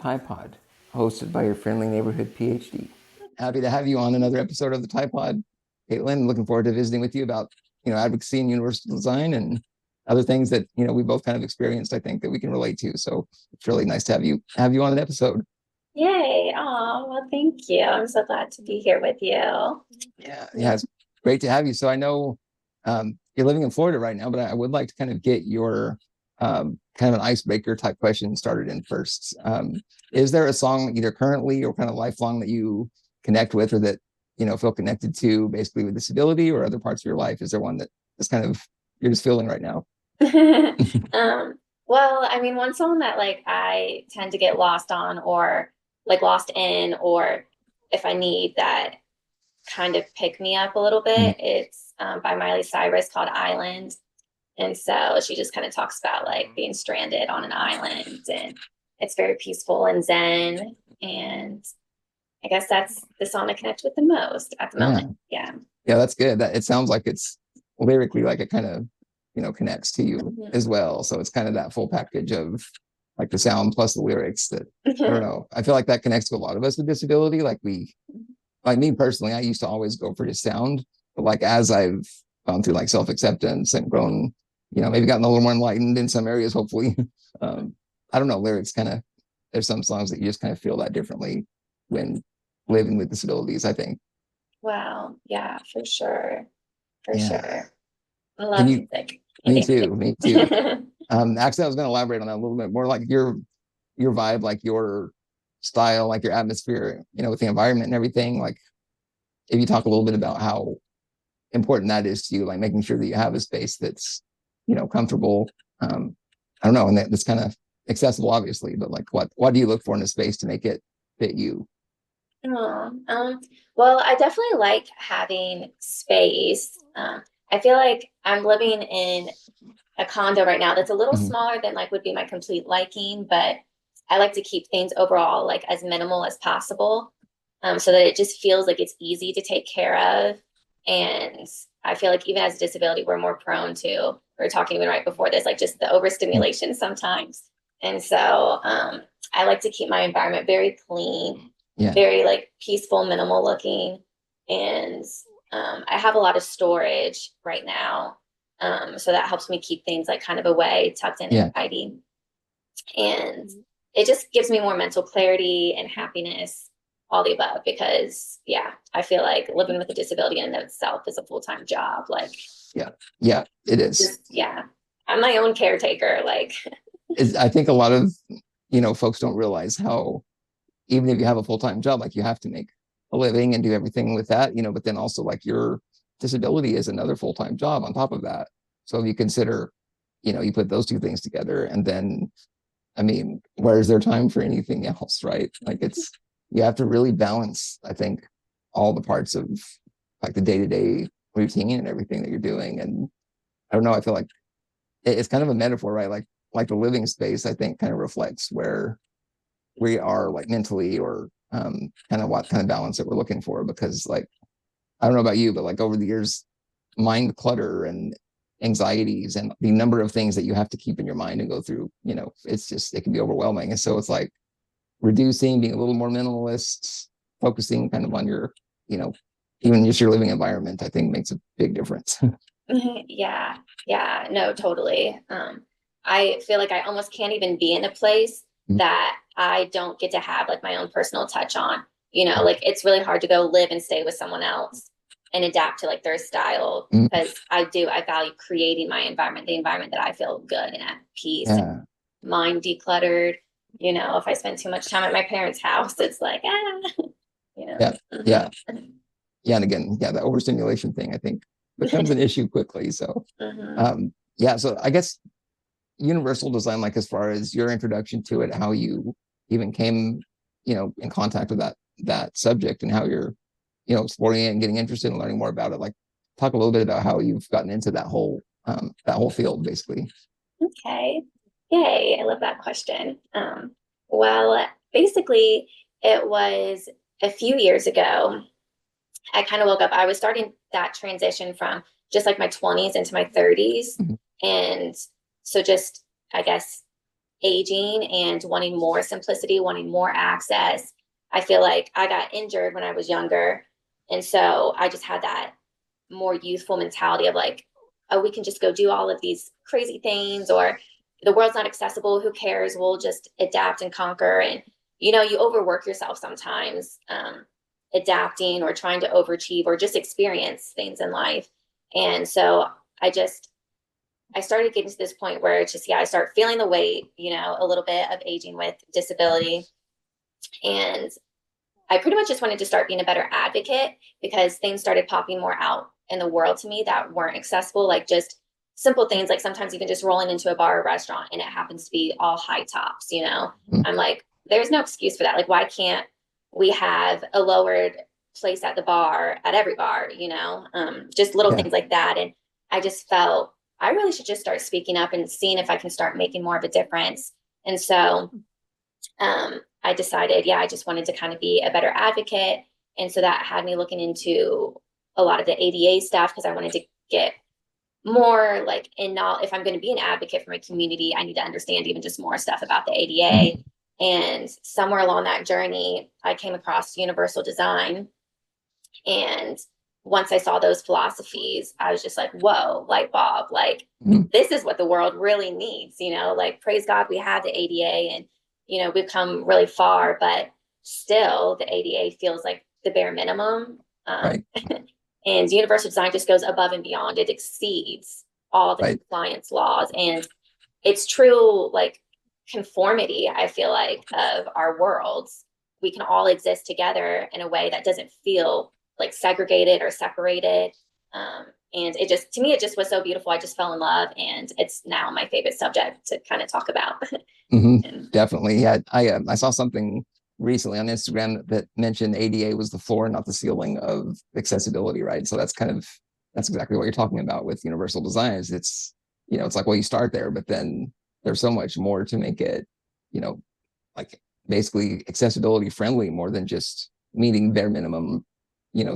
Tye Pod, hosted by your friendly neighborhood PhD. Happy to have you on another episode of the Tye Pod, Kaitlyn. Looking forward to visiting with you about, advocacy and universal design and other things that, we both kind of experienced, I think, that we can relate to. So it's really nice to have you on an episode. Yay. Oh, well, thank you. I'm so glad to be here with you. Yeah, it's great to have you. So I know you're living in Florida right now, but I would like to kind of get your kind of an icebreaker type question started in first. Is there a song either currently or kind of lifelong that you connect with or that, feel connected to basically with disability or other parts of your life? Is there one that is kind of you're just feeling right now? Well, I mean, one song that like I tend to get lost on or like lost in, or if I need that kind of pick me up a little bit, it's by Miley Cyrus called Island. And so she just kind of talks about like being stranded on an island, and it's very peaceful and zen. And I guess that's the song I connect with the most at the moment. Yeah. Yeah, that's good. That it sounds like it's lyrically like it kind of, connects to you as well. So it's kind of that full package of like the sound plus the lyrics that I don't know. I feel like that connects to a lot of us with disability. Like me personally, I used to always go for the sound, but like as I've gone through like self-acceptance and grown, maybe gotten a little more enlightened in some areas, hopefully. I don't know, lyrics kind of, there's some songs that you just kind of feel that differently when living with disabilities, I think. Wow. Yeah, for sure. For Yeah. sure. I Can love you, music. me too, me too. Actually, I was going to elaborate on that a little bit more, like your vibe, like your style, like your atmosphere, with the environment and everything. Like, if you talk a little bit about how important that is to you, like making sure that you have a space that's, comfortable. I don't know, and that's kind of accessible, obviously, but like, what do you look for in a space to make it fit you? Oh, well, I definitely like having space. I feel like I'm living in a condo right now that's a little Mhm. smaller than like would be my complete liking, but I like to keep things overall like as minimal as possible, so that it just feels like it's easy to take care of. And I feel like even as a disability, we're more prone to, we were talking even right before this, like just the overstimulation sometimes. And so I like to keep my environment very clean, Yeah, very like peaceful, minimal looking. And I have a lot of storage right now. So that helps me keep things like kind of away, tucked in yeah, and tidy. And it just gives me more mental clarity and happiness, all the above, because yeah, I feel like living with a disability in and of itself is a full-time job. Like, yeah, yeah. It is. just, yeah, I'm my own caretaker. Like, I think a lot of folks don't realize how even if you have a full-time job, like you have to make a living and do everything with that, but then also like your disability is another full-time job on top of that. So if you consider, you put those two things together and then, I mean, where is there time for anything else, right? Like you have to really balance, I think, all the parts of like the day-to-day routine and everything that you're doing. And I don't know, I feel like it's kind of a metaphor, right? Like the living space, I think kind of reflects where we are like mentally or kind of what kind of balance that we're looking for. Because like, I don't know about you, but like over the years, mind clutter and anxieties and the number of things that you have to keep in your mind and go through, it's just, it can be overwhelming. And so it's like reducing, being a little more minimalist, focusing kind of on your, you know, even just your living environment, I think makes a big difference. yeah, yeah, no, totally. I feel like I almost can't even be in a place that I don't get to have like my own personal touch on. Like it's really hard to go live and stay with someone else and adapt to like their style, because I value creating my environment, the environment that I feel good and at peace, Yeah. mind decluttered. If I spend too much time at my parents' house, it's like, you know. Yeah. Yeah. Yeah. And again, yeah, the overstimulation thing, I think becomes an issue quickly. So, Mhm. yeah. So I guess universal design, like as far as your introduction to it, how you even came, in contact with that subject and how you're, exploring it and getting interested in learning more about it. Like talk a little bit about how you've gotten into that whole field basically. Okay. Yay. I love that question. Well, basically, it was a few years ago. I kind of woke up. I was starting that transition from just like my 20s into my 30s. Mhm. And so just, I guess, aging and wanting more simplicity, wanting more access. I feel like I got injured when I was younger. And so I just had that more youthful mentality of like, oh, we can just go do all of these crazy things, or the world's not accessible. Who cares? We'll just adapt and conquer. And, you overwork yourself sometimes, adapting or trying to overachieve or just experience things in life. And so I started getting to this point where it's just, I start feeling the weight, a little bit of aging with disability. And I pretty much just wanted to start being a better advocate because things started popping more out in the world to me that weren't accessible, like just simple things, like sometimes even just rolling into a bar or restaurant and it happens to be all high tops. I'm like, there's no excuse for that. Like, why can't we have a lowered place at the bar, at every bar, just little things like that. And I just felt I really should just start speaking up and seeing if I can start making more of a difference. And so I decided, I just wanted to kind of be a better advocate. And so that had me looking into a lot of the ADA stuff because I wanted to get more like if I'm going to be an advocate for my community, I need to understand even just more stuff about the ADA. And somewhere along that journey, I came across universal design. And once I saw those philosophies, I was just like, whoa, light bulb, like this is what the world really needs, like praise God, we have the ADA and, we've come really far, but still the ADA feels like the bare minimum. Right. And universal design just goes above and beyond. It exceeds all the compliance laws. And it's true, like conformity, I feel like, of our worlds. We can all exist together in a way that doesn't feel like segregated or separated. And to me, it just was so beautiful. I just fell in love, and it's now my favorite subject to kind of talk about. Definitely. Yeah. I saw something recently on Instagram that mentioned ADA was the floor, not the ceiling of accessibility. Right. So that's exactly what you're talking about with universal designs. It's like, well, you start there, but then there's so much more to make it, like basically accessibility friendly more than just meeting bare minimum,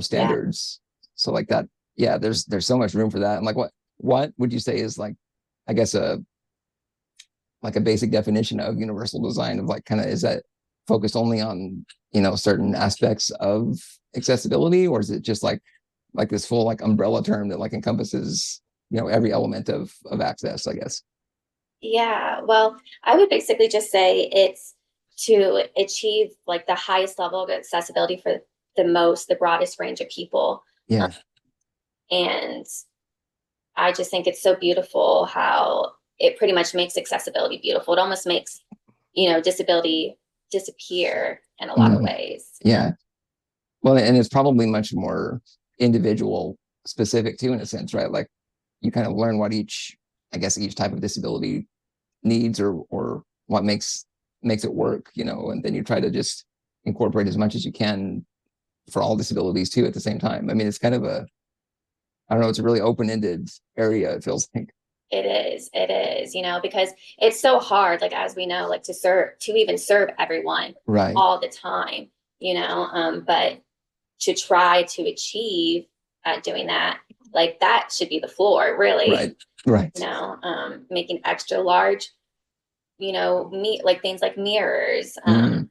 standards. So like that, there's so much room for that. And like, what would you say is like, I guess a basic definition of universal design of like kind of, is that focused only on, certain aspects of accessibility, or is it just like this full like umbrella term that like encompasses, every element of access, I guess? Yeah, well, I would basically just say it's to achieve like the highest level of accessibility for the broadest range of people. Yeah. And I just think it's so beautiful how it pretty much makes accessibility beautiful. It almost makes, disability disappear in a lot of ways. Yeah. Well, and it's probably much more individual specific too, in a sense, right? Like you kind of learn what each type of disability needs or what makes it work, and then you try to just incorporate as much as you can for all disabilities too at the same time. I mean, it's kind of I don't know, it's a really open-ended area, it feels like. It is, because it's so hard, like, as we know, like to even serve everyone all the time, but to try to achieve at doing that, like that should be the floor, really. Right. Making extra large, like things like mirrors, and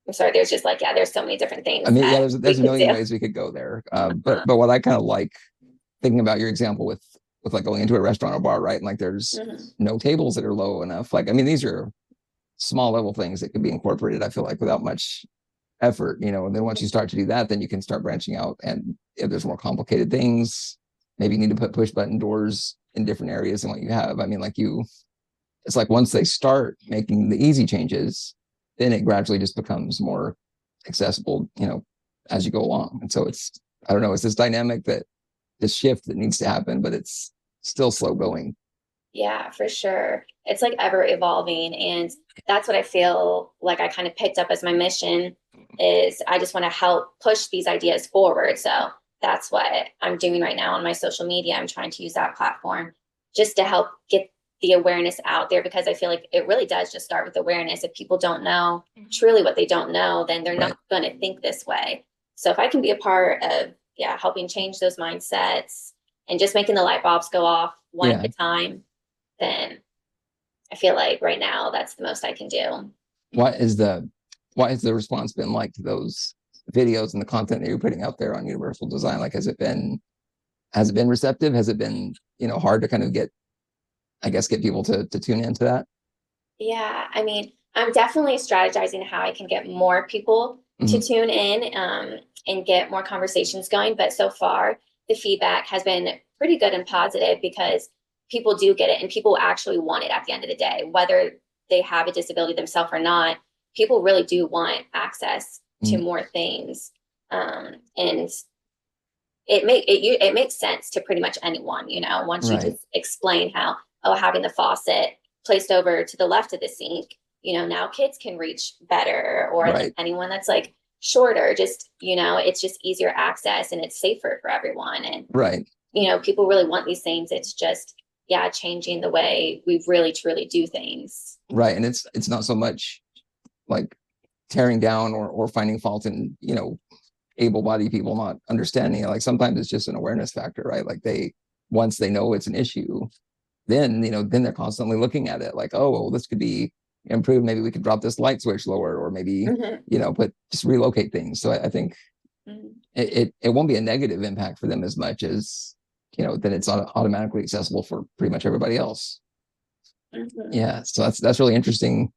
I'm sorry, there's just like, there's so many different things. I mean, there's a million ways we could go there. But what I kind of like thinking about your example with like going into a restaurant or bar, right? And like there's no tables that are low enough. Like, I mean, these are small level things that could be incorporated, I feel like, without much effort, and then once you start to do that, then you can start branching out. And if there's more complicated things, maybe you need to put push button doors in different areas than what you have. I mean, like it's like once they start making the easy changes, then it gradually just becomes more accessible, as you go along. And so I don't know, it's this dynamic this shift that needs to happen, but it's still slow going. Yeah, for sure. It's like ever evolving. And that's what I feel like I kind of picked up as my mission is I just want to help push these ideas forward. So that's what I'm doing right now on my social media. I'm trying to use that platform just to help get the awareness out there, because I feel like it really does just start with awareness. If people don't know truly what they don't know, then they're not going to think this way. So if I can be a part of, helping change those mindsets and just making the light bulbs go off one at Yeah. a time, then I feel like right now that's the most I can do. What is the what has the response been like to those videos and the content that you're putting out there on universal design? Like, has it been receptive? Has it been, hard to kind of get, I guess, get people to tune into that? Yeah, I mean, I'm definitely strategizing how I can get more people to Hmm. tune in and get more conversations going. But so far, the feedback has been pretty good and positive because people do get it and people actually want it at the end of the day, whether they have a disability themselves or not. People really do want access to Hmm. more things, and it makes sense to pretty much anyone, once you Right. just explain how, oh, having the faucet placed over to the left of the sink, now kids can reach better, or like Right. anyone that's like shorter, just, it's just easier access and it's safer for everyone. And, Right. people really want these things. It's just, yeah, changing the way we really truly do things. Right. And it's not so much like tearing down or finding fault in, able-bodied people not understanding it. Like sometimes it's just an awareness factor, right? Like once they know it's an issue, then they're constantly looking at it like, oh, well, this could be improved. Maybe we could drop this light switch lower, or maybe, Mm-hmm. but just relocate things. So I think Mm-hmm. it won't be a negative impact for them as much as, that it's automatically accessible for pretty much everybody else. Mm-hmm. Yeah. So that's really interesting.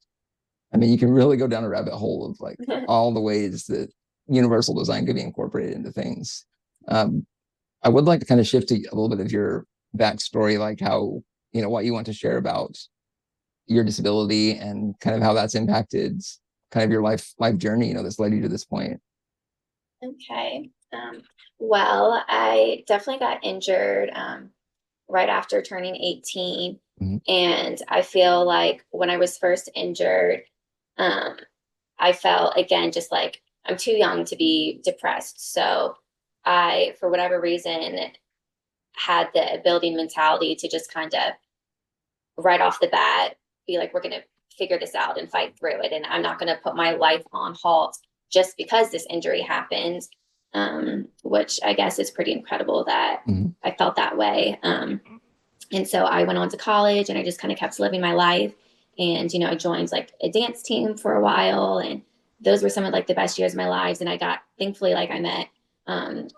I mean, you can really go down a rabbit hole of like all the ways that universal design could be incorporated into things. Um, I would like to kind of shift to a little bit of your backstory, like how, what you want to share about your disability and kind of how that's impacted kind of your life journey, that's led you to this point. Okay. Well, I definitely got injured right after turning 18. Mm-hmm. And I feel like when I was first injured, um, I felt again just like I'm too young to be depressed. So I, for whatever reason, had the ability and mentality to just kind of right off the bat be like, we're going to figure this out and fight through it. And I'm not going to put my life on halt just because this injury happened, which I guess is pretty incredible that Mm-hmm. I felt that way. And so I went on to college and I just kind of kept living my life. And, I joined like a dance team for a while. And those were some of like the best years of my lives. And I got, thankfully, like I met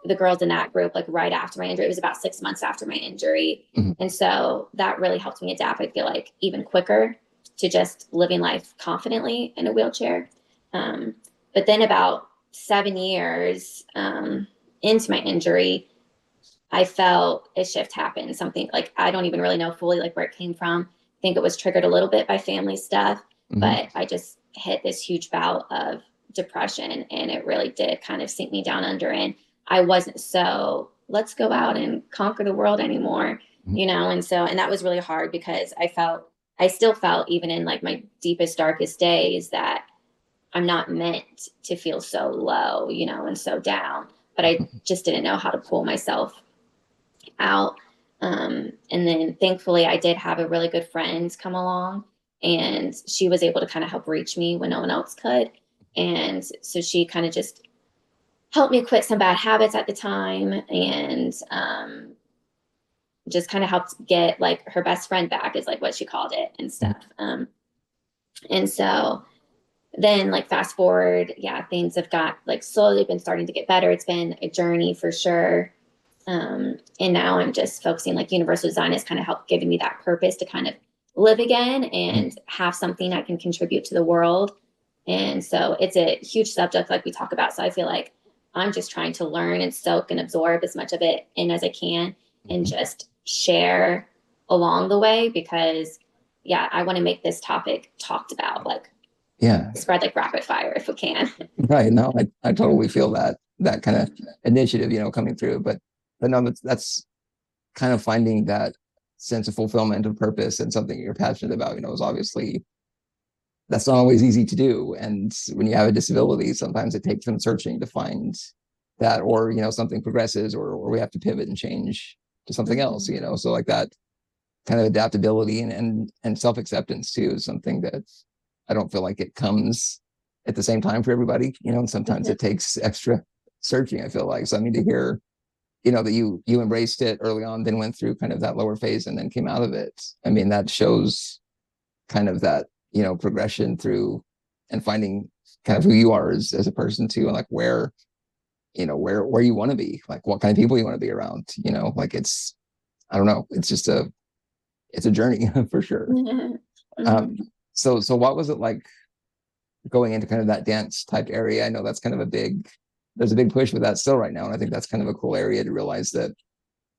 the girls in that group like right after my injury. It was about 6 months after my injury. Mm-hmm. And so that really helped me adapt, I feel like, even quicker to just living life confidently in a wheelchair. But then about 7 years into my injury, I felt a shift happen. Something like I don't even really know fully like where it came from. I think it was triggered a little bit by family stuff, Mm-hmm. but I just hit this huge bout of depression and it really did kind of sink me down under. And I wasn't so let's go out and conquer the world anymore, Mm-hmm. And that was really hard because I still felt even in like my deepest, darkest days that I'm not meant to feel so low, and so down, but I just didn't know how to pull myself out. And then thankfully, I did have a really good friend come along, and she was able to kind of help reach me when no one else could. And so she kind of just helped me quit some bad habits at the time, and just kind of helped get like her best friend back, is like what she called it and stuff. And so then like fast forward, yeah, things have got like slowly been starting to get better. It's been a journey for sure. And now I'm just focusing like universal design has kind of helped giving me that purpose to kind of live again and have something I can contribute to the world. And so it's a huge subject like we talk about. So I feel like I'm just trying to learn and soak and absorb as much of it in as I can and just share along the way because yeah, I want to make this topic talked about, like Yeah. spread like rapid fire if we can. Right. No, I totally feel that kind of initiative, coming through. But no, that's kind of finding that sense of fulfillment of purpose and something you're passionate about, is obviously that's not always easy to do. And when you have a disability, sometimes it takes some searching to find that, or, something progresses or we have to pivot and change to something else, so like that kind of adaptability and self-acceptance too is something that I don't feel like it comes at the same time for everybody, and sometimes it takes extra searching, I feel like. So I mean, to hear you know, that you embraced it early on, then went through kind of that lower phase and then came out of it. I mean, that shows kind of that, you know, progression through and finding kind of who you are as a person too, and like where, you know, where you want to be, like what kind of people you want to be around, you know, like it's, I don't know, it's just it's a journey for sure. So what was it like going into kind of that dance type area? I know that's kind of there's a big push with that still right now. And I think that's kind of a cool area to realize that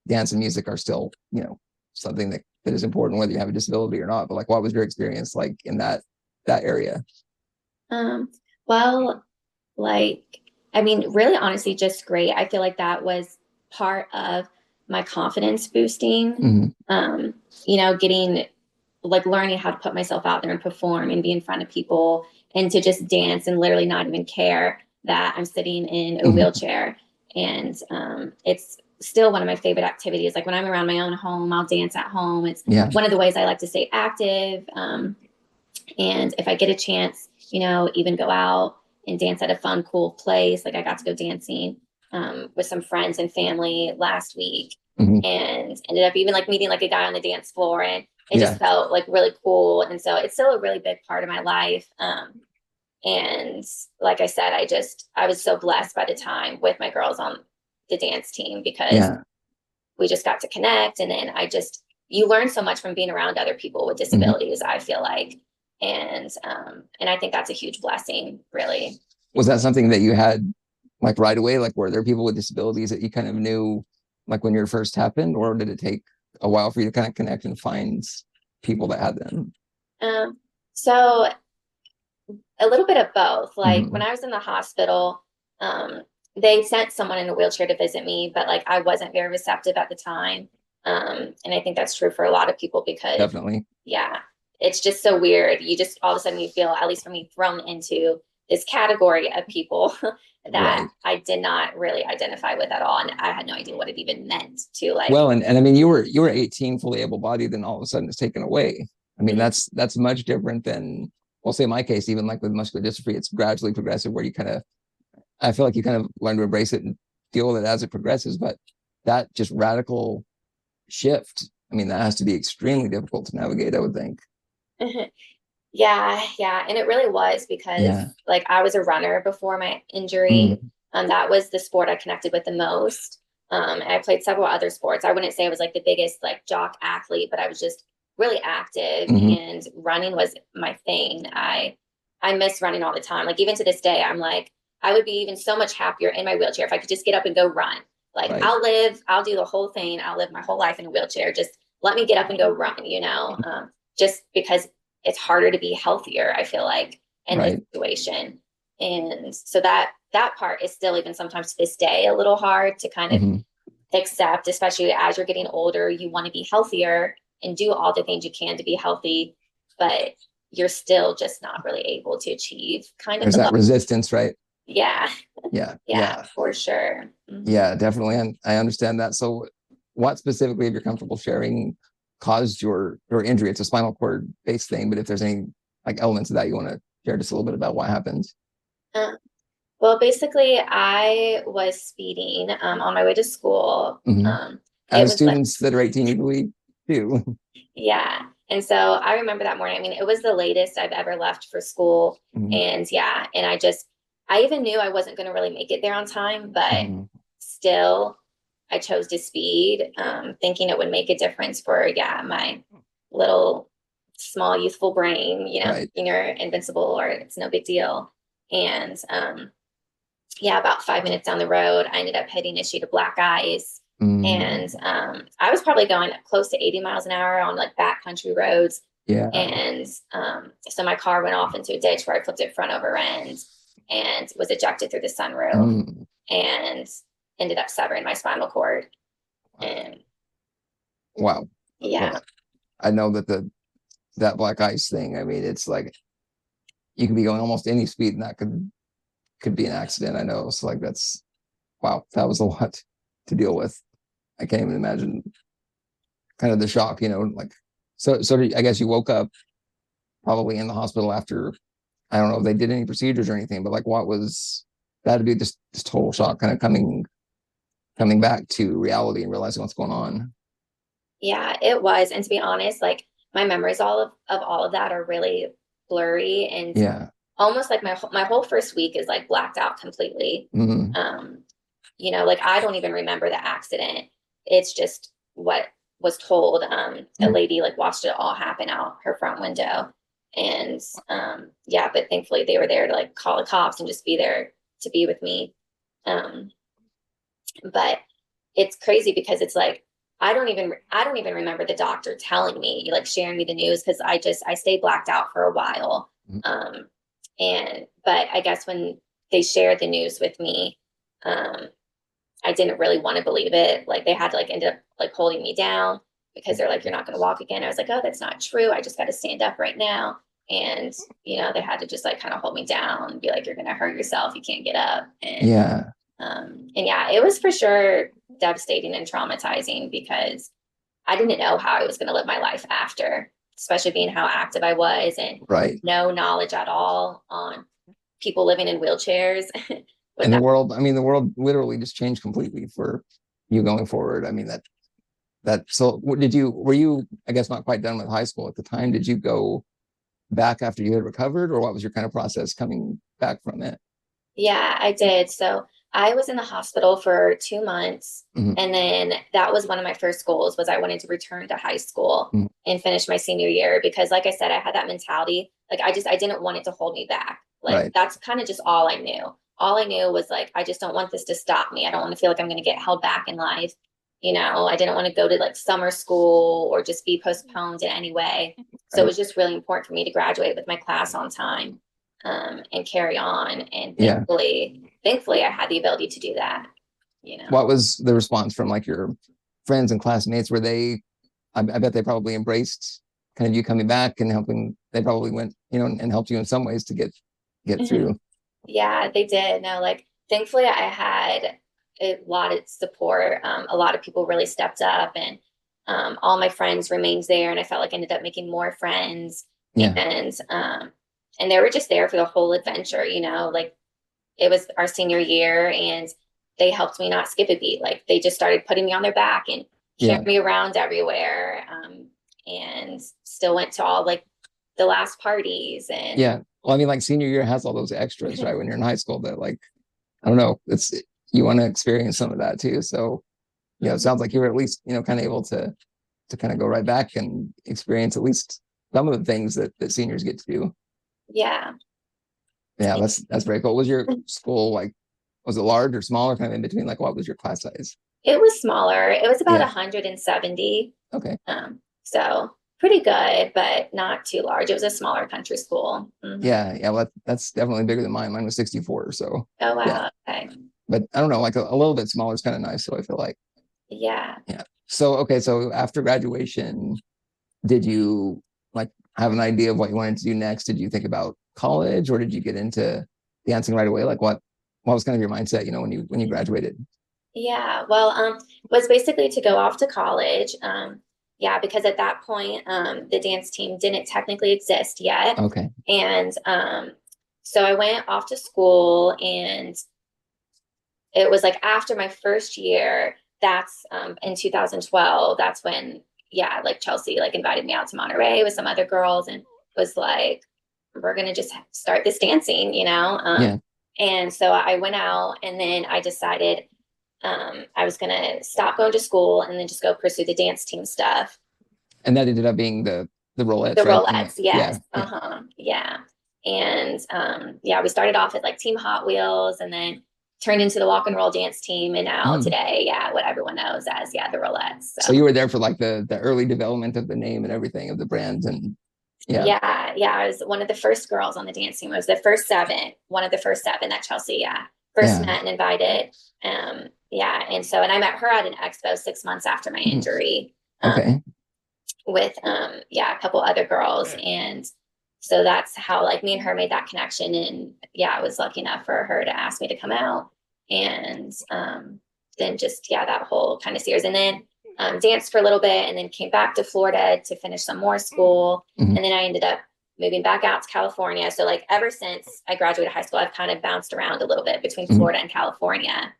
dance and music are still, you know, something that is important, whether you have a disability or not. But like, what was your experience like in that area? Well, like, I mean, really honestly, just great. I feel like that was part of my confidence boosting. You know, getting like learning how to put myself out there and perform and be in front of people and to just dance and literally not even care that I'm sitting in a wheelchair. And it's still one of my favorite activities. Like when I'm around my own home, I'll dance at home. It's one of the ways I like to stay active. And if I get a chance, you know, even go out and dance at a fun, cool place. Like I got to go dancing with some friends and family last week and ended up even like meeting like a guy on the dance floor, and it just felt like really cool. And so it's still a really big part of my life. And like I said, I was so blessed by the time with my girls on the dance team because we just got to connect. And then you learn so much from being around other people with disabilities, I feel like. And I think that's a huge blessing, really. Was that something that you had like right away? Like, were there people with disabilities that you kind of knew like when you first happened, or did it take a while for you to kind of connect and find people that had them? So a little bit of both. Like when I was in the hospital, they sent someone in a wheelchair to visit me, but like I wasn't very receptive at the time. And I think that's true for a lot of people because definitely, it's just so weird. You just all of a sudden you feel, at least for me, thrown into this category of people that I did not really identify with at all, and I had no idea what it even meant to like. Well, and I mean, you were 18, fully able-bodied, then all of a sudden it's taken away. I mean, that's much different than, well, say in my case, even like with muscular dystrophy, it's gradually progressive, where you kind of, I feel like you kind of learn to embrace it and deal with it as it progresses. But that just radical shift, I mean, that has to be extremely difficult to navigate, I would think. Yeah. And it really was because like I was a runner before my injury. That was the sport I connected with the most. And I played several other sports. I wouldn't say I was like the biggest like jock athlete, but I was just really active and running was my thing. I miss running all the time. Like even to this day, I'm like, I would be even so much happier in my wheelchair if I could just get up and go run. Like I'll do the whole thing. I'll live my whole life in a wheelchair. Just let me get up and go run, you know, just because it's harder to be healthier, I feel like, in this situation. And so that part is still, even sometimes to this day, a little hard to kind of accept, especially as you're getting older. You want to be healthier and do all the things you can to be healthy, but you're still just not really able to achieve kind of. There's that resistance, right? Yeah, for sure. Yeah, definitely. And I understand that. So what specifically, if you're comfortable sharing, caused your injury? It's a spinal cord based thing, but if there's any like elements of that you want to share just a little bit about what happened. Well, basically I was speeding on my way to school. As students that are 18 usually do. Yeah. And so I remember that morning. I mean, it was the latest I've ever left for school. And and I even knew I wasn't going to really make it there on time, but still I chose to speed, thinking it would make a difference for, my little small youthful brain, you know, you're invincible or it's no big deal. And about 5 minutes down the road, I ended up hitting a sheet of black ice. And I was probably going close to 80 miles an hour on like backcountry roads. And so my car went off into a ditch where I flipped it front over end and was ejected through the sunroof and ended up severing my spinal cord. And well, I know that that black ice thing, I mean, it's like you can be going almost any speed and that could be an accident. I know. So like that was a lot to deal with. I can't even imagine kind of the shock, you know, like, so I guess you woke up probably in the hospital after, I don't know if they did any procedures or anything, but like what was, that'd be just total shock kind of coming coming back to reality and realizing what's going on. Yeah, it was. And to be honest, like my memories of all of that are really blurry and Yeah. almost like my whole first week is like blacked out completely. Hmm. Um, like I don't even remember the accident. It's just what was told. A Yeah. lady like watched it all happen out her front window. And yeah, but thankfully they were there to like call the cops and just be there to be with me. Um, but it's crazy because it's like I don't even remember the doctor telling me, like sharing me the news, because I stayed blacked out for a while. Mhm. And but I guess when they shared the news with me, um, I didn't really want to believe it. Like they had to like end up like holding me down because they're like, you're not going to walk again. I was like, oh, that's not true. I just got to stand up right now. And they had to just like kind of hold me down and be like, you're going to hurt yourself. You can't get up. Yeah. And yeah, it was for sure devastating and traumatizing because I didn't know how I was going to live my life after, especially being how active I was and Right. no knowledge at all on people living in wheelchairs. And the world literally just changed completely for you going forward. I mean, so were you, I guess, not quite done with high school at the time? Did you go back after you had recovered, or what was your kind of process coming back from it? Yeah, I did. So I was in the hospital for 2 months. Mhm. And then that was one of my first goals was I wanted to return to high school Mhm. and finish my senior year because like I said, I had that mentality. Like I didn't want it to hold me back. Like Right. that's kind of just all I knew. All I knew was like, I just don't want this to stop me. I don't want to feel like I'm going to get held back in life. I didn't want to go to like summer school or just be postponed in any way. So it Right. was just really important for me to graduate with my class on time, and carry on. And Yeah. thankfully I had the ability to do that, What was the response from like your friends and classmates? Were they, I bet they probably embraced kind of you coming back and helping. They probably went, and helped you in some ways to get through. Yeah, they did. No, like thankfully I had a lot of support. A lot of people really stepped up and all my friends remained there and I felt like I ended up making more friends Yeah. and they were just there for the whole adventure, like it was our senior year and they helped me not skip a beat. Like they just started putting me on their back and Yeah. carrying me around everywhere. And still went to all like the last parties and Yeah. Well, I mean, like senior year has all those extras, right? When you're in high school, that like, I don't know, you want to experience some of that too. So, it sounds like you were at least, kind of able to kind of go right back and experience at least some of the things that seniors get to do. yeah. Yeah, that's very cool. Was your school like, was it large or smaller, kind of in between? Like, what was your class size? It was smaller. It was about Yeah. 170. Okay. So pretty good, but not too large. It was a smaller country school. Mhm. Yeah. Yeah. Well, that's definitely bigger than mine. Mine was 64. So Oh, yeah, wow. Okay. but I don't know, like a little bit smaller is kind of nice. So I feel like, Yeah. yeah. So, okay. So after graduation, did you like have an idea of what you wanted to do next? Did you think about college or did you get into dancing right away? Like what was kind of your mindset, when you graduated? Yeah. Well, was basically to go off to college. Yeah, because at that point, the dance team didn't technically exist yet. Okay. And so I went off to school and it was like after my first year, that's in 2012, that's when, yeah, like Chelsea like invited me out to Monterey with some other girls and was like, we're gonna just start this dancing. Yeah. And so I went out and then I decided I was gonna stop going to school and then just go pursue the dance team stuff. And that ended up being the The Rolettes, right? Rolettes, Yeah. yes. Yeah. Yeah. And yeah, we started off at like Team Hot Wheels and then turned into the walk and roll dance team. And now Mm. today, yeah, what everyone knows as, yeah, the Rolettes. So So you were there for like the early development of the name and everything of the brand. And yeah. yeah, I was one of the first girls on the dance team. I was the first seven, one of the first seven that Chelsea, yeah, first Yeah. met and invited. Yeah. And so, and I met her at an expo 6 months after my Mm. injury. Okay. With yeah, a couple other girls. And so that's how like me and her made that connection. And yeah, I was lucky enough for her to ask me to come out. And then just yeah, that whole kind of series. And then danced for a little bit and then came back to Florida to finish some more school. Mhm. And then I ended up moving back out to California. So like ever since I graduated high school, I've kind of bounced around a little bit between Mhm. Florida and California.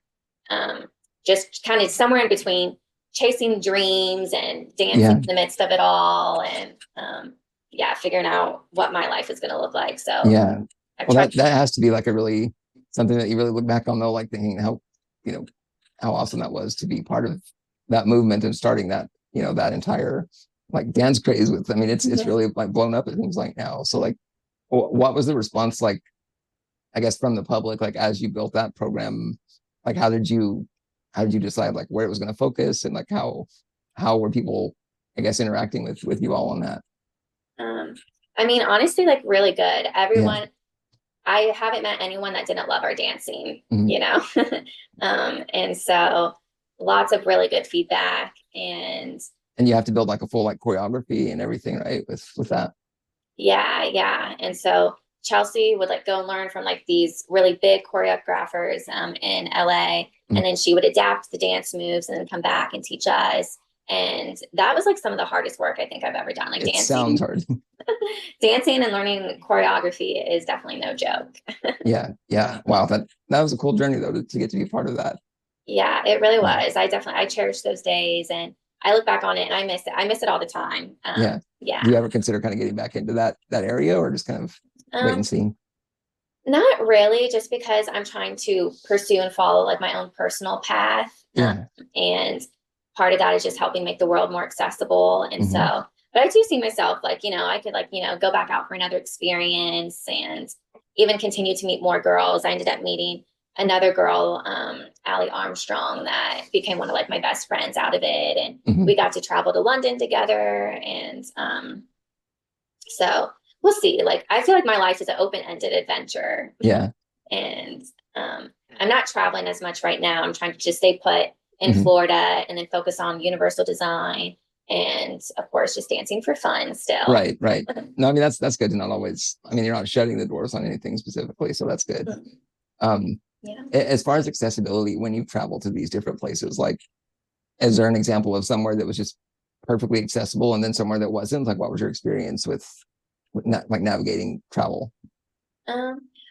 Um, just kind of somewhere in between chasing dreams and dancing in the midst of it all, and figuring out what my life is going to look like. So well, that has to be like a really something that you really look back on, though, like thinking how, you know, how awesome that was to be part of that movement and starting that, you know, that entire like dance craze with, I mean, it's really like blown up, it seems like now. So like, what was the response like, I guess, from the public, like as you built that program? Like how did you decide like where it was going to focus, and like how were people, I guess, interacting with you all on that? I mean, honestly, like really good. Everyone, I haven't met anyone that didn't love our dancing, you know? And so lots of really good feedback, and you have to build like a full like choreography and everything, right? With that. Yeah. And so Chelsea would like go and learn from like these really big choreographers in LA, and then she would adapt the dance moves and then come back and teach us. And that was like some of the hardest work I think I've ever done. Like it dancing. Sounds hard. Dancing and learning choreography is definitely no joke. Yeah. Wow, that was a cool journey though, to get to be part of that. Yeah, it really was. I cherish those days, and I look back on it and I miss it. I miss it all the time. Yeah. Do you ever consider kind of getting back into that area, or just kind of wait and see? Not really, just because I'm trying to pursue and follow like my own personal path. And part of that is just helping make the world more accessible. And so, but I do see myself like, you know, I could like, you know, go back out for another experience and even continue to meet more girls. I ended up meeting another girl, Allie Armstrong, that became one of like my best friends out of it. And we got to travel to London together. And so we'll see. Like, I feel like my life is an open-ended adventure. Yeah. And I'm not traveling as much right now. I'm trying to just stay put in Florida and then focus on universal design and, of course, just dancing for fun still. Right. No, I mean, that's good to not always, I mean, you're not shutting the doors on anything specifically, so that's good. As far as accessibility, when you travel to these different places, like, is there an example of somewhere that was just perfectly accessible and then somewhere that wasn't? Like, what was your experience with like navigating travel?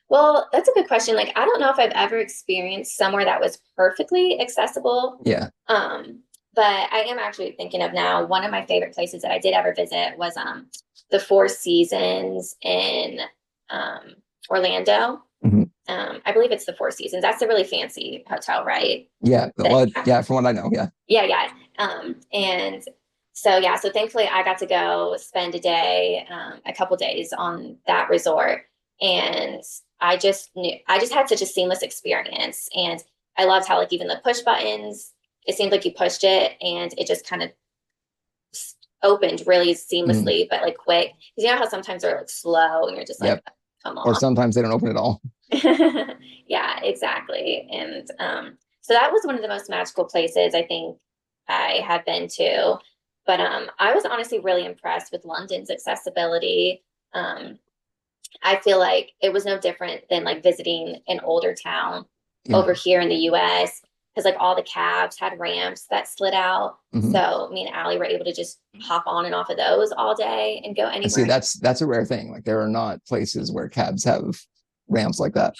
Well, that's a good question. Like, I don't know if I've ever experienced somewhere that was perfectly accessible. Yeah. But I am actually thinking of now, one of my favorite places that I did ever visit was the Four Seasons in Orlando. I believe it's the Four Seasons. That's a really fancy hotel, right? Yeah. Well, yeah, from what I know, yeah. Yeah. And so thankfully I got to go spend a couple days on that resort. And I just had such a seamless experience. And I loved how like even the push buttons, it seemed like you pushed it and it just kind of opened really seamlessly, but like quick. Because you know how sometimes they're like slow and you're just like, come on. Or sometimes they don't open at all. Yeah, exactly. And so that was one of the most magical places I think I had been to. But I was honestly really impressed with London's accessibility. I feel like it was no different than like visiting an older town over here in the US, because like all the cabs had ramps that slid out. So me and Allie were able to just hop on and off of those all day and go anywhere. See, that's a rare thing. Like, there are not places where cabs have ramps like that.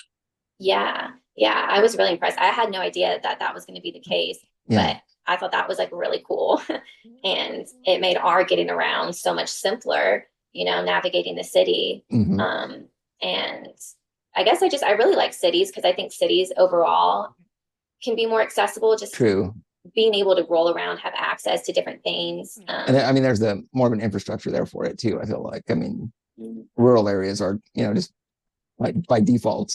Yeah, I was really impressed. I had no idea that was going to be the case, but I thought that was like really cool. And it made our getting around so much simpler, you know, navigating the city. And I guess I really like cities, because I think cities overall can be more accessible. Just true. Being able to roll around, have access to different things. And I mean, there's more of an infrastructure there for it too. I feel like, I mean, rural areas are, you know, just like by default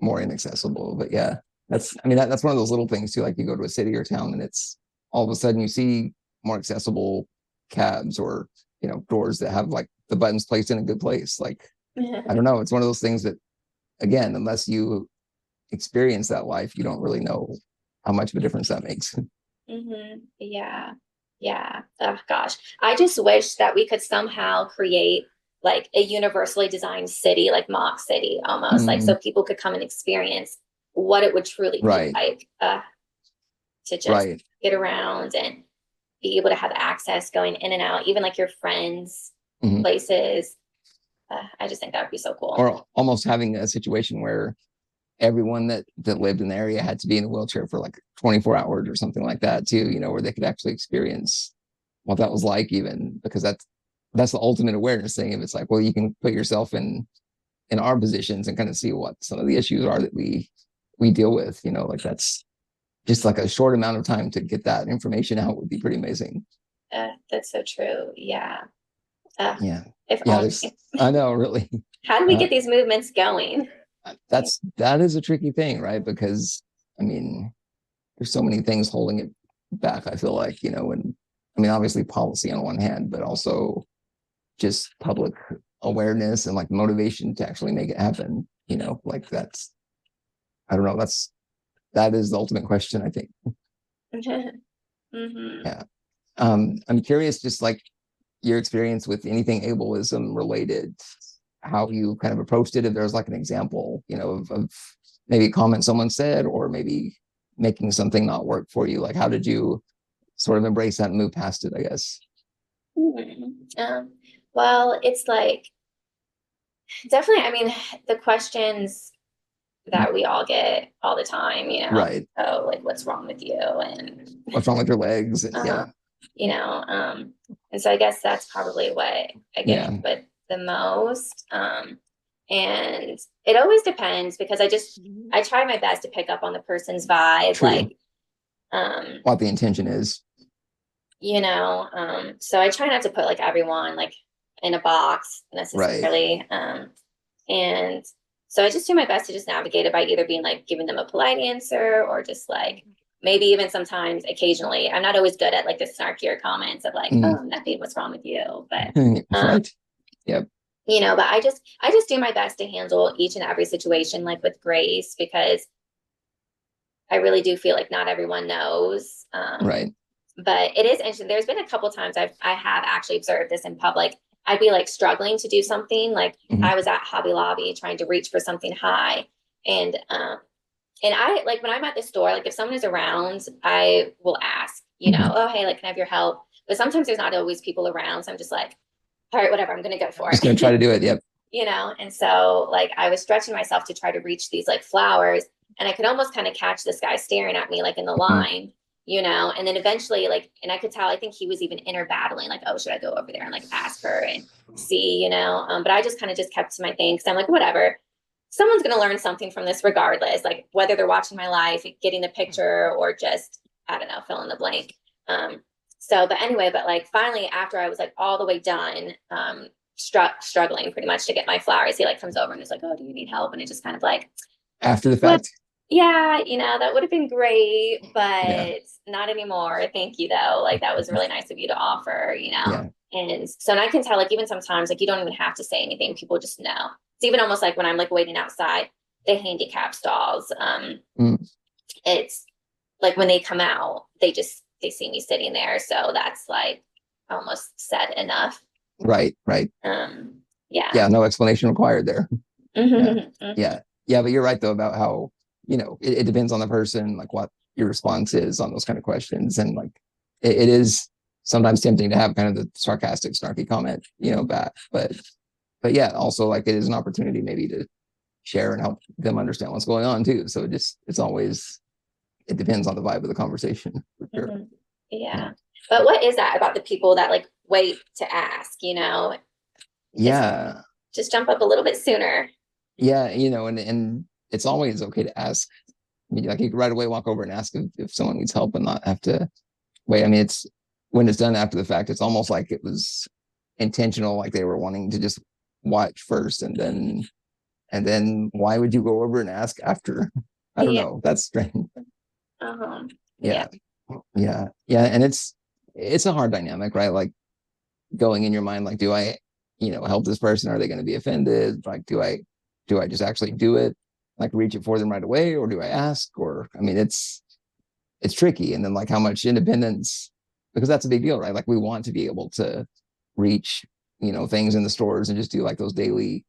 more inaccessible. But yeah, that's one of those little things too. Like, you go to a city or town and it's all of a sudden you see more accessible cabs, or, you know, doors that have like the buttons placed in a good place. Like, I don't know. It's one of those things that, again, unless you experience that life, you don't really know how much of a difference that makes. Yeah. Oh gosh, I just wish that we could somehow create like a universally designed city, like Mock City almost, like so people could come and experience what it would truly be like to just get around and be able to have access going in and out, even like your friends' places. I just think that would be so cool. Or almost having a situation where everyone that lived in the area had to be in a wheelchair for like 24 hours or something like that too, where they could actually experience what that was like, even because that's the ultimate awareness thing. If it's like, well, you can put yourself in our positions and kind of see what some of the issues are that we deal with, like that's just like a short amount of time to get that information out would be pretty amazing. That's so true. Yeah. Yeah. If Yeah. only. I know, really. How do we get these movements going? That is a tricky thing, right? Because I mean, there's so many things holding it back, I feel like, and I mean, obviously policy on one hand, but also just public awareness and like motivation to actually make it happen, like that's, I don't know, that is the ultimate question, I think. Mm-hmm. Yeah. I'm curious, just like your experience with anything ableism related, how you kind of approached it, if there's like an example, of maybe a comment someone said, or maybe making something not work for you. Like, how did you sort of embrace that and move past it, I guess? Well, it's like definitely, I mean, the questions that we all get all the time, Right. oh, like what's wrong with you? And What's wrong with your legs? Yeah. And so I guess that's probably what I get hit with the most. And it always depends because I try my best to pick up on the person's vibe. True. Like, what the intention is. So I try not to put like everyone like in a box necessarily. Right. And so I just do my best to just navigate it by either being like giving them a polite answer or just like maybe even sometimes occasionally. I'm not always good at like the snarkier comments of like, oh, nothing, what's wrong with you? But right. Yep. But I just do my best to handle each and every situation like with grace, because I really do feel like not everyone knows. Right. But it is interesting. There's been a couple times I have actually observed this in public. I'd be like struggling to do something. Like I was at Hobby Lobby trying to reach for something high. And I like when I'm at the store, like if someone is around, I will ask, oh, hey, like, can I have your help? But sometimes there's not always people around. So I'm just like, all right, whatever, I'm going to go for it. Just going to try to do it. Yep. And so like I was stretching myself to try to reach these like flowers, and I could almost kind of catch this guy staring at me like in the line. And then eventually and I could tell, I think he was even inner battling, like, oh, should I go over there and like ask her and see, but I just kind of just kept to my thing. Cause I'm like, whatever, someone's going to learn something from this regardless, like whether they're watching my life, getting the picture, or just, I don't know, fill in the blank. But anyway, but like finally, after I was like all the way done, struggling pretty much to get my flowers, he like comes over and is like, oh, do you need help? And it just kind of like, after the fact. Yeah, that would have been great, but not anymore. Thank you, though. Like, that was really nice of you to offer, And so, and I can tell, like, even sometimes, like, you don't even have to say anything. People just know. It's even almost like when I'm, like, waiting outside the handicap stalls. It's like when they come out, they see me sitting there. So that's, like, almost said enough. Right. Yeah, no explanation required there. Yeah, but you're right, though, about how it depends on the person, like what your response is on those kind of questions. And like, it is sometimes tempting to have kind of the sarcastic, snarky comment, back. But yeah, also like it is an opportunity maybe to share and help them understand what's going on too. So it depends on the vibe of the conversation. For sure. Yeah. But what is that about the people that like wait to ask, Yeah. Just jump up a little bit sooner. Yeah. And it's always okay to ask. I mean, like you can right away walk over and ask if someone needs help and not have to wait. I mean, when it's done after the fact, it's almost like it was intentional, like they were wanting to just watch first, and then why would you go over and ask after? I don't know. That's strange. Yeah. And it's a hard dynamic, right? Like going in your mind, like, do I, help this person? Are they going to be offended? Like, do I just actually do it? Like reach it for them right away, or do I ask? Or I mean, it's tricky. And then like how much independence, because that's a big deal, right? Like we want to be able to reach things in the stores and just do like those daily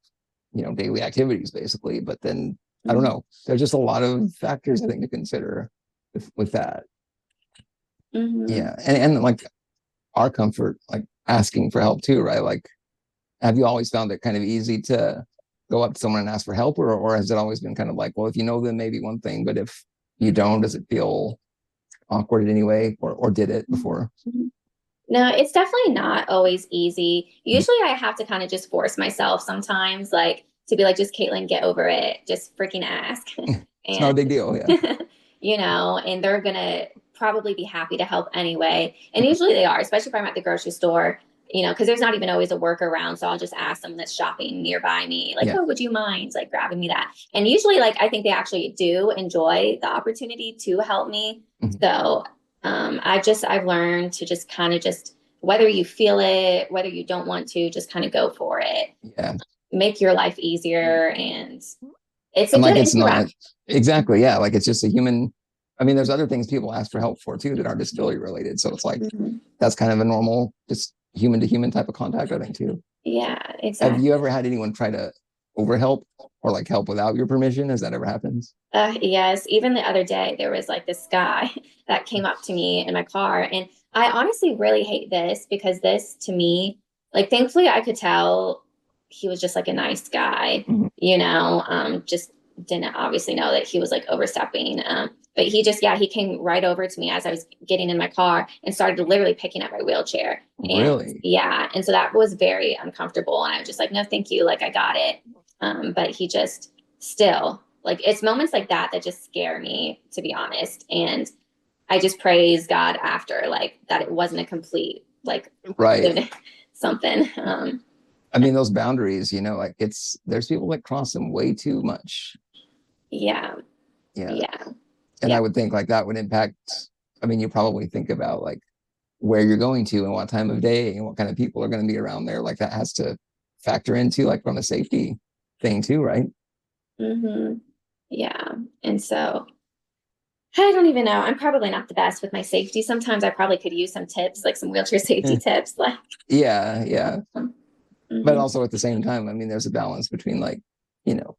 activities basically. But then I don't know, there's just a lot of factors I think to consider with that. Yeah. And like our comfort, like asking for help too, right? Like have you always found it kind of easy to go up to someone and ask for help, or has it always been kind of like, well, if you know them, maybe one thing, but if you don't, does it feel awkward in any way, or did it before? No, it's definitely not always easy. Usually I have to kind of just force myself sometimes, like to be like, just Kaitlyn, get over it. Just freaking ask. It's not a And big deal. Yeah. you know, and they're gonna probably be happy to help anyway. And usually they are, especially if I'm at the grocery store, you know, because there's not even always a workaround. So I'll just ask someone that's shopping nearby me, like, Yeah. oh, would you mind like grabbing me that? And usually, like, I think they actually do enjoy the opportunity to help me. So I've learned to just kind of just, whether you feel it, whether you don't want to, just kind of go for it. Yeah. Make your life easier, and it's a And like, good it's not interaction. exactly, yeah, like it's just a human. I mean, there's other things people ask for help for too that aren't disability related. So it's like, that's kind of a normal, just human to human type of contact, I think, too. Yeah, Have exactly. you ever had anyone try to overhelp or like help without your permission? Has that ever happened? Yes, even the other day, there was like this guy that came up to me in my car. And I honestly really hate this, because this to me, like, thankfully, I could tell he was just like a nice guy, Mhm. you know, just didn't obviously know that he was like overstepping. But he just, yeah, he came right over to me as I was getting in my car and started literally picking up my wheelchair. And Really? yeah, and so that was very uncomfortable. And I was just like, no, thank you. Like, I got it. But he just still, like, it's moments like that that just scare me, to be honest. And I just praise God after, like, that it wasn't a complete like Right. something. I mean, those boundaries, like there's people that cross them way too much. Yeah, Yeah. yeah, And yeah. I would think like that would impact, I mean, you probably think about like where you're going to and what time of day and what kind of people are going to be around there. Like that has to factor into like from a safety thing too, right? hmm Yeah. And so I don't even know. I'm probably not the best with my safety. Sometimes I probably could use some tips, like some wheelchair safety tips. Like, Yeah, yeah. But mhm. also at the same time, I mean, there's a balance between like, you know,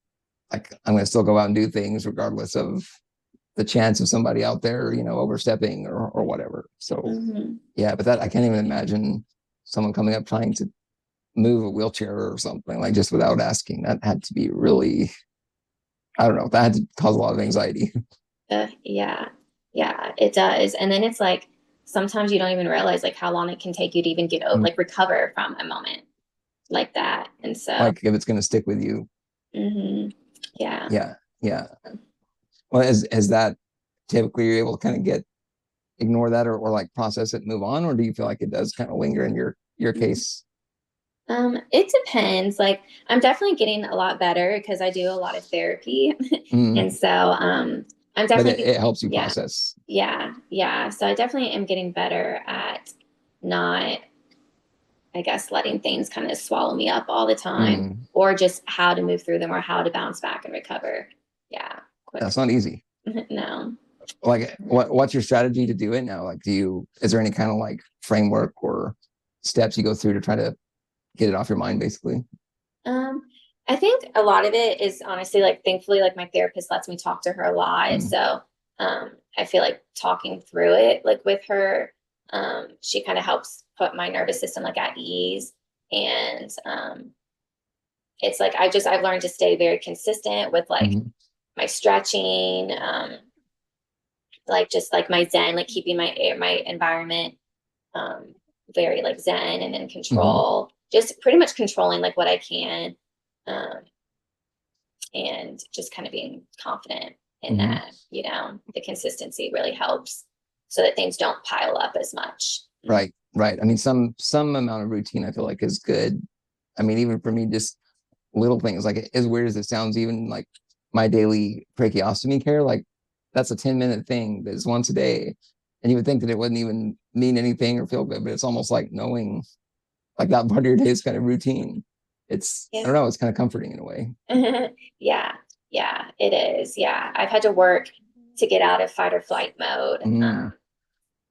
like I'm going to still go out and do things regardless of the chance of somebody out there, overstepping or whatever. So yeah, but that I can't even imagine someone coming up trying to move a wheelchair or something like just without asking. That had to be really, I don't know, that had to cause a lot of anxiety. Yeah, yeah, it does. And then it's like sometimes you don't even realize like how long it can take you to even get over, like, recover from a moment like that. And so, Like if it's going to stick with you. hmm yeah. Yeah, yeah. Well, as that typically you're able to kind of ignore that or like process it and move on, or do you feel like it does kind of linger in your case? It depends. Like, I'm definitely getting a lot better because I do a lot of therapy. Mm. And so, I'm But definitely, it helps you yeah, process. yeah, yeah. So I definitely am getting better at not, I guess, letting things kind of swallow me up all the time, Mm. or just how to move through them or how to bounce back and recover. Yeah, That's quicker. not easy. No. Like what's your strategy to do it now? Like is there any kind of like framework or steps you go through to try to get it off your mind basically? Um, I think a lot of it is honestly, like, thankfully, like, my therapist lets me talk to her a lot. Mm. So I feel like talking through it, like, with her, she kind of helps put my nervous system like at ease. And it's like I've learned to stay very consistent with like Mm-hmm. my stretching, like just like my zen, like keeping my environment um very like zen and in Mm-hmm. control, just pretty much controlling like what I can, um and just kind of being confident in Mm-hmm. that, the consistency really helps so that things don't pile up as much. Right, right. I mean, some amount of routine I feel like is good. I mean, even for me, just little things like as weird as it sounds, even like my daily tracheostomy care, like that's a 10-minute thing that's once a day. And you would think that it wouldn't even mean anything or feel good, but it's almost like knowing like that part of your day is kind of routine. I Yeah. don't know, it's kind of comforting in a way. Yeah, yeah, it is. Yeah, I've had to work to get out of fight or flight mode, Mm,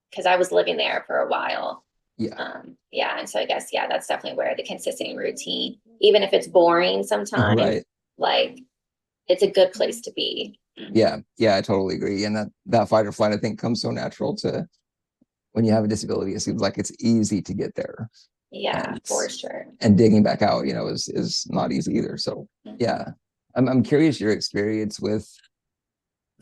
because I was living there for a while. yeah, Yeah, and so I guess, yeah, that's definitely where the consistent routine, even if it's boring sometimes, right. like, it's a good place to be. Yeah, yeah, I totally agree. And that fight or flight, I think, comes so natural to when you have a disability. It seems like it's easy to get there. Yeah, for sure. And digging back out, is not easy either. So yeah, I'm curious your experience with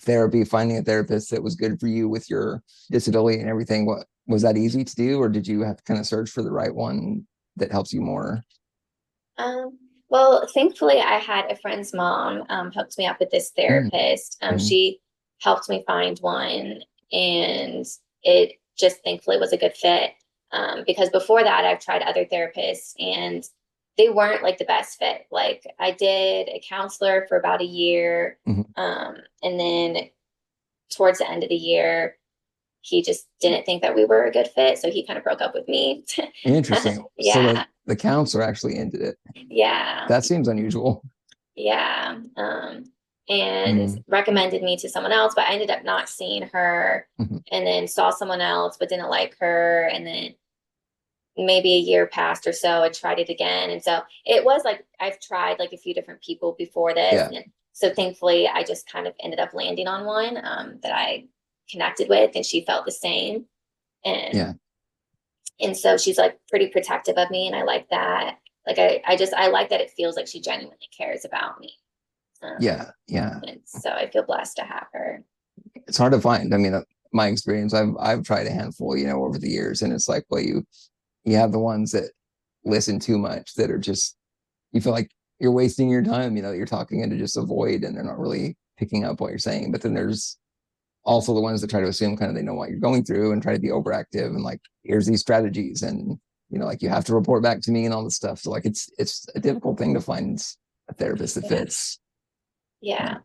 therapy, finding a therapist that was good for you with your disability and everything. What was that easy to do, or did you have to kind of search for the right one that helps you more? Well, thankfully, I had a friend's mom hooked me up with this therapist. Mm-hmm. She helped me find one, and it just thankfully was a good fit. Because before that, I've tried other therapists, and they weren't like the best fit. Like I did a counselor for about a year, Mm-hmm. and then towards the end of the year, he just didn't think that we were a good fit, so he kind of broke up with me. Interesting. So Yeah, the counselor actually ended it. yeah. That seems unusual. Yeah. And Mm-hmm. recommended me to someone else, but I ended up not seeing her Mm-hmm. and then saw someone else, but didn't like her. And then maybe a year passed or so, I tried it again. And so it was like I've tried like a few different people before this. Yeah. And so thankfully, I just kind of ended up landing on one that I connected with, and she felt the same. And Yeah. and so she's like pretty protective of me, and I like that. Like I like that it feels like she genuinely cares about me. Yeah. Yeah. And so I feel blessed to have her. It's hard to find. I mean, my experience, I've tried a handful, over the years, and it's like, well, you have the ones that listen too much, that are just, you feel like you're wasting your time, you're talking into just a void, and they're not really picking up what you're saying. But then there's also the ones that try to assume kind of they know what you're going through and try to be overactive, and like, here's these strategies, and like, you have to report back to me and all this stuff. So like, it's a difficult thing to find a therapist that fits. Yeah.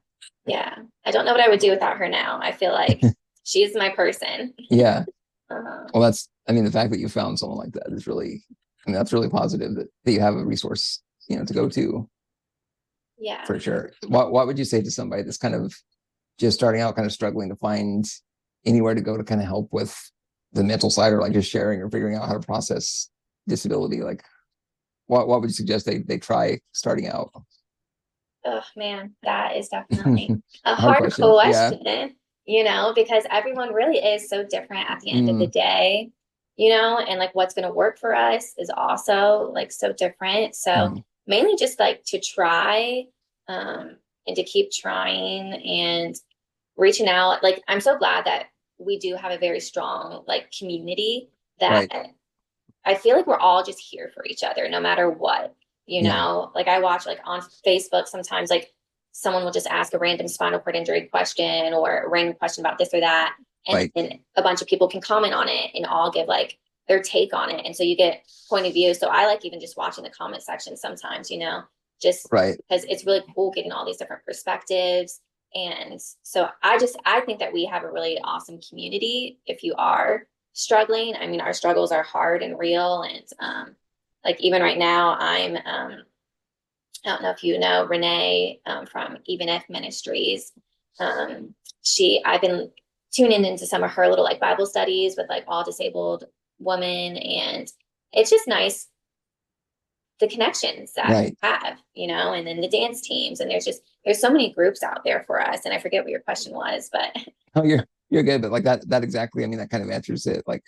Yeah. I don't know what I would do without her now. I feel like she's my person. Yeah. Uh-huh. Well, the fact that you found someone like that is really, that's really positive, that you have a resource, to go to, Yeah. for sure. What would you say to somebody that's kind of just starting out, kind of struggling to find anywhere to go to kind of help with the mental side, or like just sharing or figuring out how to process disability? Like, what would you suggest they try starting out? Oh man, that is definitely a Hard hard question. Yeah. question, because everyone really is so different at the end of the Mm, day, and like what's going to work for us is also like so different. So mm, mainly just like to try and to keep trying and reaching out. Like I'm so glad that we do have a very strong like community that right. I feel like we're all just here for each other no matter what, Yeah. like I watch like on Facebook sometimes like someone will just ask a random spinal cord injury question or a random question about this or that. And Right. then a bunch of people can comment on it and all give like their take on it. And so you get point of view. So I like even just watching the comment section sometimes, just Right. because it's really cool getting all these different perspectives. And so I think that we have a really awesome community if you are struggling. I mean, our struggles are hard and real. And like even right now, I don't know if you know Renee from Even If Ministries. I've been tuning into some of her little like Bible studies with like all disabled women, and it's just nice the connections that Right. we have, and then the dance teams, and there's so many groups out there for us. And I forget what your question was, but Oh, you're good, but like that exactly. I mean, that kind of answers it. Like,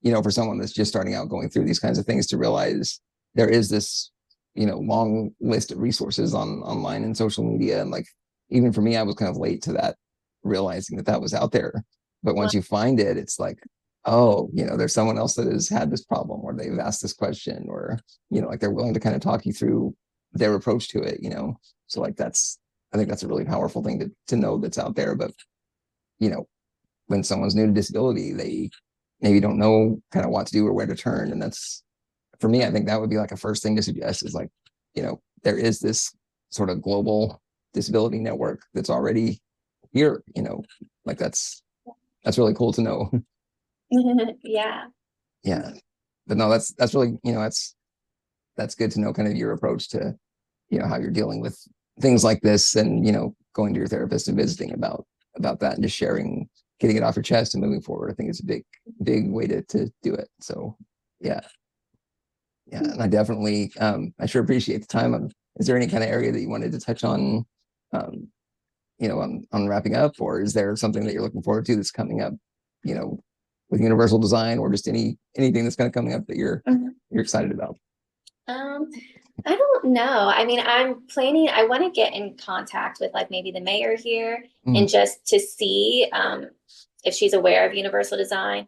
for someone that's just starting out going through these kinds of things, to realize there is this, long list of resources online and social media. And like, even for me, I was kind of late to that, realizing that was out there. But once you find it, it's like, oh, there's someone else that has had this problem, or they've asked this question, or, like, they're willing to kind of talk you through their approach to it, So like, I think that's a really powerful thing to know that's out there. But, you know, when someone's new to disability, they maybe don't know kind of what to do or where to turn. And that's, for me, I think that would be like a first thing to suggest, is like, there is this sort of global disability network that's already here, like that's really cool to know. yeah. Yeah. But no, that's really, that's good to know, kind of your approach to, how you're dealing with things like this, and, going to your therapist and visiting about that, and just sharing, getting it off your chest and moving forward. I think it's a big way to do it. So yeah. Yeah. And I definitely, I sure appreciate the time. Is there any kind of area that you wanted to touch on, um, on wrapping up, or is there something that you're looking forward to that's coming up, with universal design, or just anything that's kind of coming up that you're you're excited about? Um, I don't know. I mean, I want to get in contact with like maybe the mayor here and just to see if she's aware of universal design.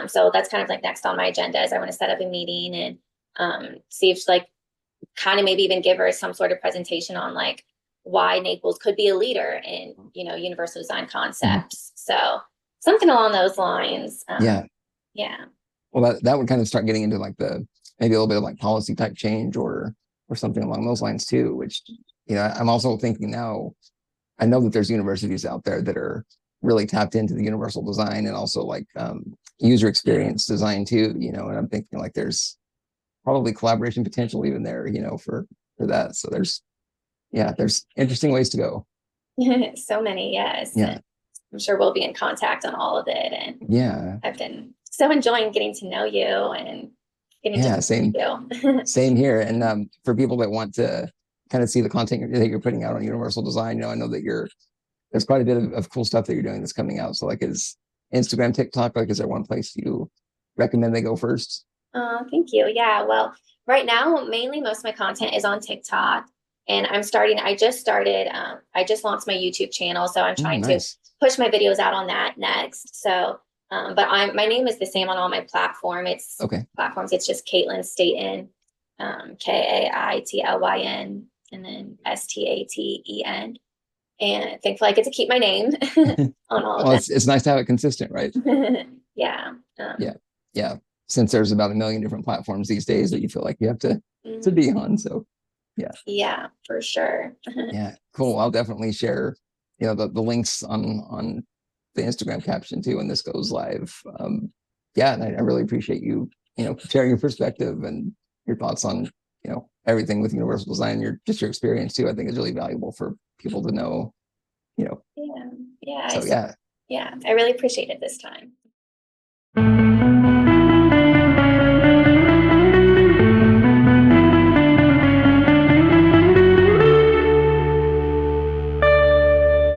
So that's kind of like next on my agenda is I want to set up a meeting and see if like kind of maybe even give her some sort of presentation on like why Naples could be a leader in, universal design concepts. So something along those lines. Yeah. Yeah. Well, that would kind of start getting into like maybe a little bit of like policy type change or something along those lines too, which, I'm also thinking now, I know that there's universities out there that are really tapped into the universal design and also like user experience design too, and I'm thinking like there's probably collaboration potential even there, for that. So there's interesting ways to go. So many, yes. Yeah. And I'm sure we'll be in contact on all of it. And yeah, I've been so enjoying getting to know you and getting to same you. same here. And for people that want to kind of see the content that you're putting out on universal design, I know that there's quite a bit of cool stuff that you're doing that's coming out. So like is Instagram, TikTok, like is there one place you recommend they go first? Thank you. Yeah, well, right now, mainly most of my content is on TikTok. And I just started, I just launched my YouTube channel. So I'm trying to push my videos out on that next. So, but my name is the same on all my platforms. It's just Kaitlyn Staten, Kaitlyn, and then Staten. And thankfully I get to keep my name on all of them. It's nice to have it consistent, right? Yeah. Yeah. Since there's about 1 million different platforms these days that you feel like you have to be on. So yeah, for sure. Yeah, cool. I'll definitely share, the links on the Instagram caption too when this goes live. And I really appreciate you, sharing your perspective and your thoughts on, everything with universal design, your experience too. I think is really valuable for people to know, Yeah. So yeah, I really appreciate it this time.